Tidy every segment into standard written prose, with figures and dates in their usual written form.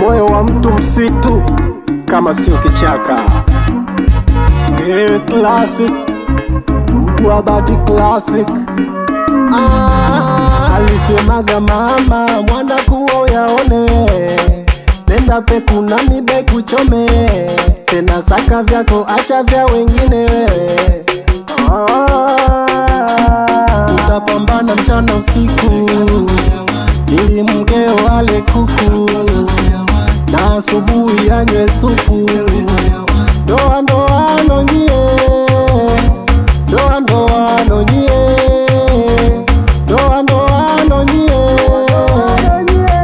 moyo wa mtu msitu kama sio kichaka. Classic Mguabati classic. Alisemaga mama mwana kuo yaone, nenda peku na mibe kuchome, tena saka vyako acha vya wengine wewe. Utapambana mchana usiku ili mkeo ale kuku na asubuhi anywe supu. Ndoa ndoano nyie, ndoa ndoano nyie, ndoa ndoano nyie,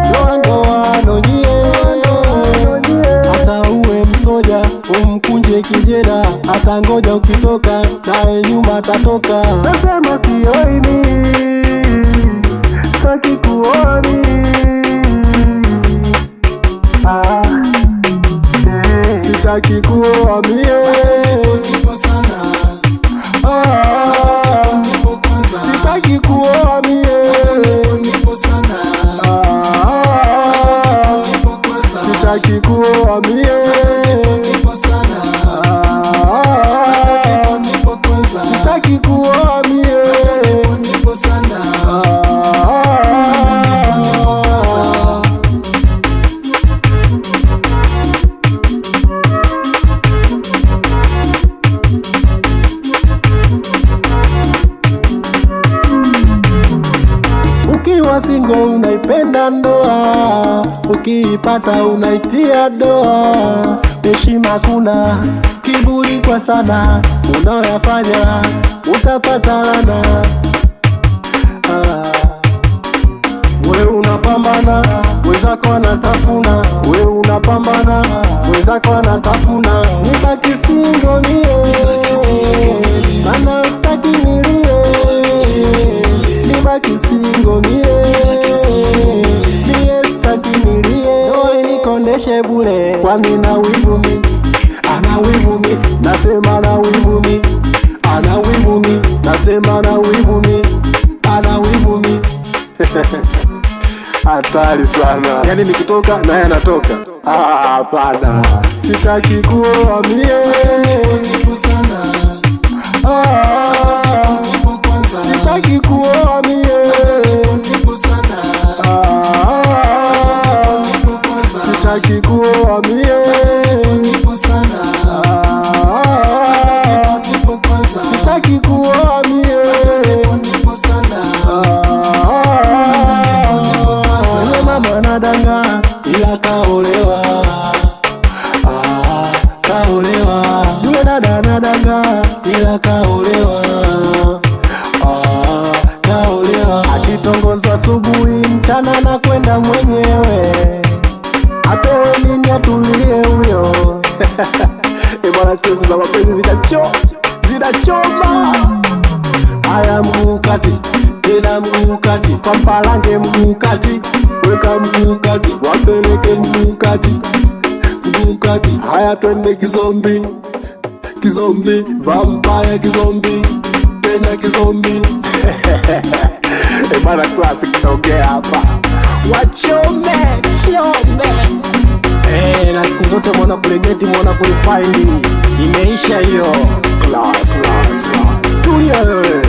ndoa ndoano nyie. Hata uwe msoja umkunje kijeda, hata ngoja ukitoka naye nyuma atatoka. Nasema sioini, sitaki kuoni. Sitaki kuoa mie, sitaki kuoa mie, sitaki kuoa mie, sitaki kuoa mie. Ukiwa single unaipenda ndoa, ukiipata unaitia doa. Heshima kuna, kiburi kwa sana, unaoyafanya utapata lana. We unapambana, wenzako anatafuna. We unapambana, wenzako anatafuna. Nibaki single mie, mana staki nilie. Nibaki single mie, mie staki nilie. Ndoa inikondeshe bure, kwani na wivu mi, ana wivu mi. Nasema na wivu mi, ana wivu mi. Nasema na wivu mi, ana wivu mi. Hatari sana, yani nikitoka naye anatoka. Hapana, sitaki kuoa mie, sitaki kuoa mie, sitaki kuoa mie, sitaki kuoa mie. Mama nadanga ila kaolewa, kaolewa. Yule dada nadanga ila kaolewa, kaolewa. Akitongoza asubuhi mchana na kwenda mwenyewe, apewe nini atulie huyo. Bwana, stress za mapenzi zinachoma. Haya mguu kati, tena mguu kati, kwa mpalange mguu kati, weka mguu kati, wapeleke mguu kati, mguu kati. Haya twende kizombi, kizombi, vampire kizombi, tena kizombi. Bwana, classic naongea hapa. Wachome, chome. Na siku zote mwana kulegeti, mwana kulifaindi. Imeisha hiyo. Class. Tulia wewe.